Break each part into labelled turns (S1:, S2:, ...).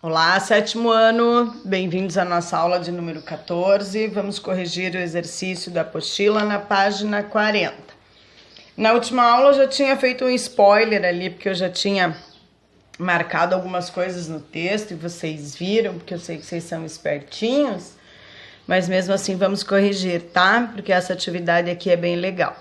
S1: Olá, sétimo ano, bem-vindos à nossa aula de número 14. Vamos corrigir o exercício da apostila na página 40. Na última aula eu já tinha feito um spoiler ali, porque eu já tinha marcado algumas coisas no texto e vocês viram, porque eu sei que vocês são espertinhos, mas mesmo assim vamos corrigir, tá? Porque essa atividade aqui é bem legal.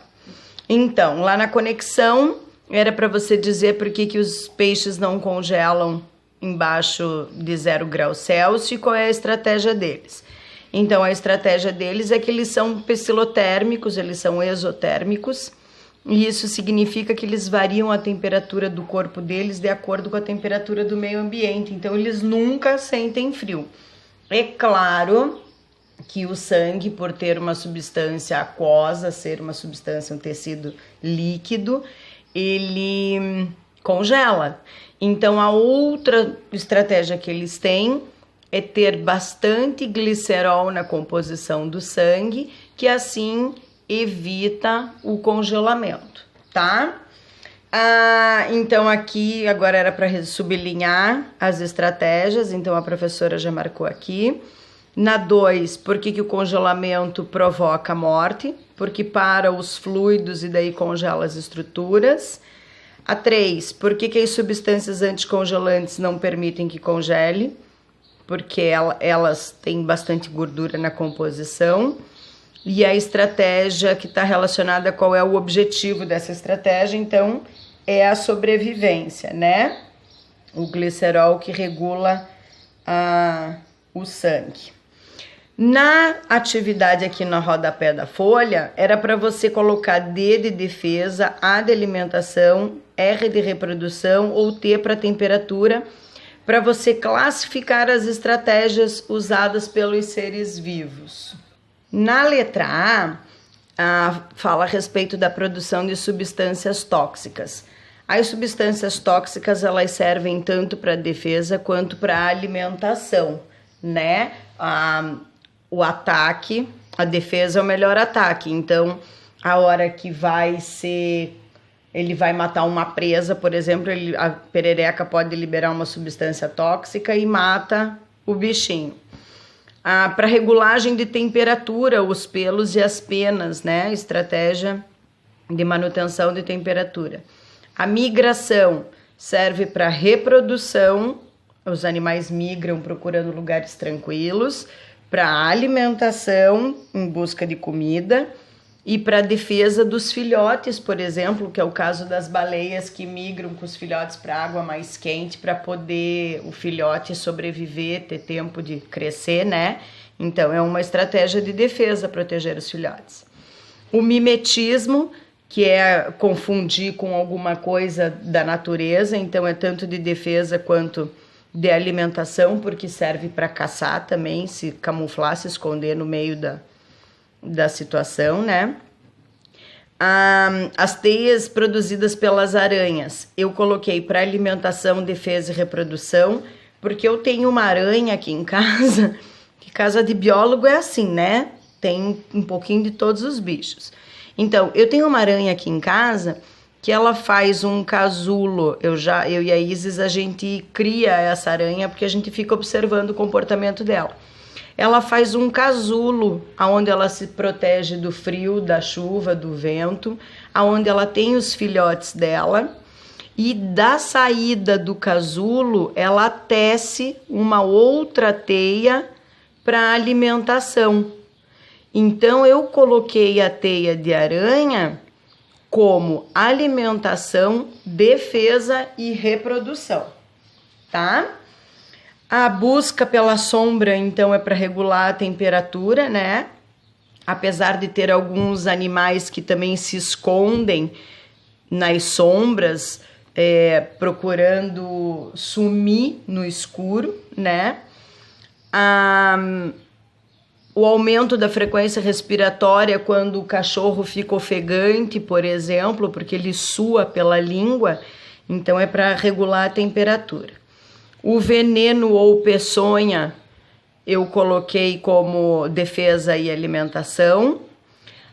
S1: Então, lá na conexão, era para você dizer por que os peixes não congelam embaixo de 0 graus Celsius e qual é a estratégia deles. Então, a estratégia deles é que eles são pecilotérmicos, eles são exotérmicos, e isso significa que eles variam a temperatura do corpo deles de acordo com a temperatura do meio ambiente, então eles nunca sentem frio. É claro que o sangue, por ter uma substância aquosa, ser uma substância, um tecido líquido, ele congela. Então, a outra estratégia que eles têm é ter bastante glicerol na composição do sangue, que assim evita o congelamento, tá? Então, aqui agora era para sublinhar as estratégias, então a professora já marcou aqui. Na 2, por que o congelamento provoca morte? Porque para os fluidos e daí congela as estruturas. A 3, por que as substâncias anticongelantes não permitem que congele? Porque elas têm bastante gordura na composição. E a estratégia que está relacionada a qual é o objetivo dessa estratégia, então, é a sobrevivência, né? O glicerol que regula o sangue. Na atividade aqui no rodapé da folha, era para você colocar D de defesa, A de alimentação, R de reprodução ou T para temperatura, para você classificar as estratégias usadas pelos seres vivos. Na letra A, fala a respeito da produção de substâncias tóxicas. As substâncias tóxicas, elas servem tanto para defesa quanto para alimentação, né? O ataque, a defesa é o melhor ataque, então a hora que ele vai matar uma presa, por exemplo, a perereca pode liberar uma substância tóxica e mata o bichinho. Para regulagem de temperatura, os pelos e as penas, né? Estratégia de manutenção de temperatura. A migração serve para reprodução, os animais migram procurando lugares tranquilos, para alimentação em busca de comida e para defesa dos filhotes, por exemplo, que é o caso das baleias que migram com os filhotes para água mais quente para poder o filhote sobreviver, ter tempo de crescer, né? Então é uma estratégia de defesa proteger os filhotes. O mimetismo, que é confundir com alguma coisa da natureza, então é tanto de defesa quanto de alimentação, porque serve para caçar também, se camuflar, se esconder no meio da situação, né? As teias produzidas pelas aranhas, eu coloquei para alimentação, defesa e reprodução, porque eu tenho uma aranha aqui em casa, que casa de biólogo é assim, né? Tem um pouquinho de todos os bichos. Então, eu tenho uma aranha aqui em casa que ela faz um casulo. Eu e a Isis, a gente cria essa aranha porque a gente fica observando o comportamento dela. Ela faz um casulo onde ela se protege do frio, da chuva, do vento, onde ela tem os filhotes dela, e da saída do casulo ela tece uma outra teia para alimentação. Então eu coloquei a teia de aranha como alimentação, defesa e reprodução, tá? A busca pela sombra, então, é para regular a temperatura, né? Apesar de ter alguns animais que também se escondem nas sombras, procurando sumir no escuro, né? O aumento da frequência respiratória quando o cachorro fica ofegante, por exemplo, porque ele sua pela língua, então é para regular a temperatura. O veneno ou peçonha eu coloquei como defesa e alimentação.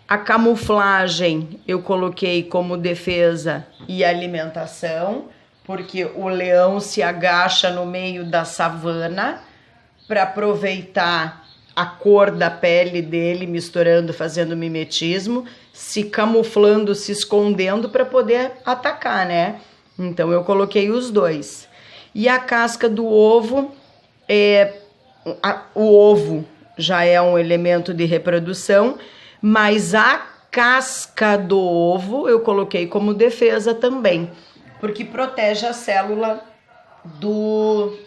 S1: A camuflagem eu coloquei como defesa e alimentação. porque o leão se agacha no meio da savana para aproveitar a cor da pele dele, misturando, fazendo mimetismo, se camuflando, se escondendo para poder atacar, né? Então eu coloquei os dois. E a casca do ovo, o ovo já é um elemento de reprodução, mas a casca do ovo eu coloquei como defesa também, porque protege a célula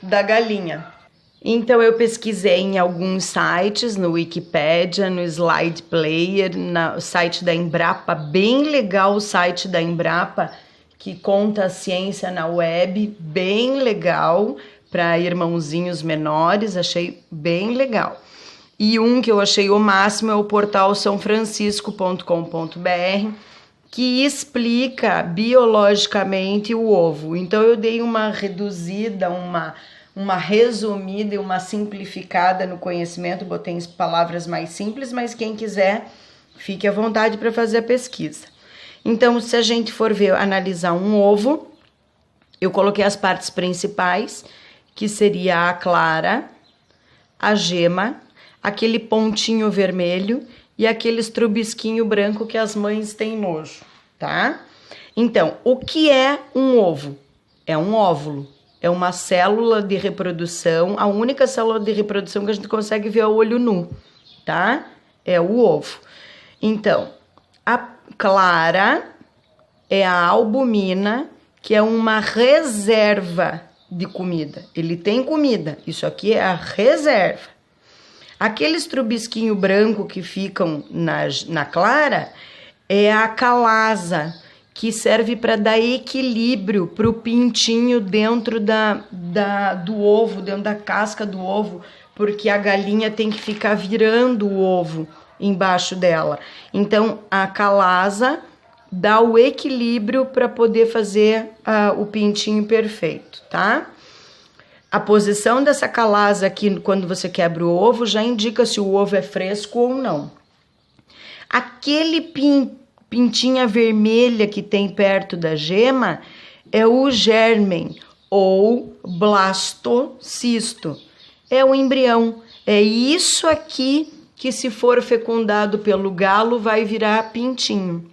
S1: da galinha. Então eu pesquisei em alguns sites, no Wikipedia, no Slide Player, no site da Embrapa, bem legal o site da Embrapa, que conta a ciência na web, bem legal, para irmãozinhos menores, achei bem legal. E um que eu achei o máximo é o portal sãofrancisco.com.br, que explica biologicamente o ovo. Então eu dei uma reduzida, uma resumida e uma simplificada no conhecimento, botei em palavras mais simples, mas quem quiser, fique à vontade para fazer a pesquisa. Então, se a gente for analisar um ovo, eu coloquei as partes principais, que seria a clara, a gema, aquele pontinho vermelho e aquele estrubisquinho branco que as mães têm nojo, tá? Então, o que é um ovo? É um óvulo. É uma célula de reprodução, a única célula de reprodução que a gente consegue ver a olho nu, tá? É o ovo. Então, a clara é a albumina, que é uma reserva de comida. Ele tem comida, isso aqui é a reserva. Aquele estrubisquinho branco que ficam na clara é a calasa, que serve para dar equilíbrio para o pintinho dentro do ovo, dentro da casca do ovo, porque a galinha tem que ficar virando o ovo embaixo dela. Então, a calasa dá o equilíbrio para poder fazer o pintinho perfeito, tá? A posição dessa calasa aqui, quando você quebra o ovo, já indica se o ovo é fresco ou não. Aquele pintinha vermelha que tem perto da gema é o gérmen ou blastocisto. É o embrião. É isso aqui que, se for fecundado pelo galo, vai virar pintinho.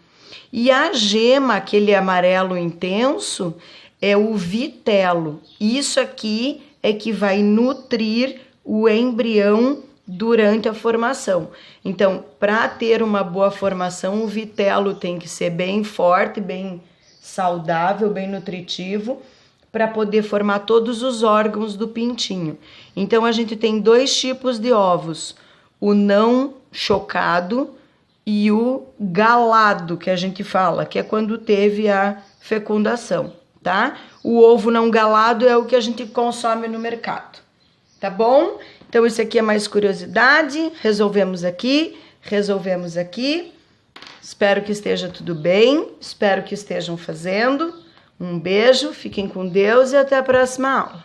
S1: E a gema, aquele amarelo intenso, é o vitelo. Isso aqui é que vai nutrir o embrião durante a formação. Então, para ter uma boa formação, o vitelo tem que ser bem forte, bem saudável, bem nutritivo, para poder formar todos os órgãos do pintinho. Então, a gente tem dois tipos de ovos, o não chocado e o galado, que a gente fala, que é quando teve a fecundação, tá? O ovo não galado é o que a gente consome no mercado, tá bom? Então, isso aqui é mais curiosidade, resolvemos aqui. Espero que esteja tudo bem, espero que estejam fazendo. Um beijo, fiquem com Deus e até a próxima aula.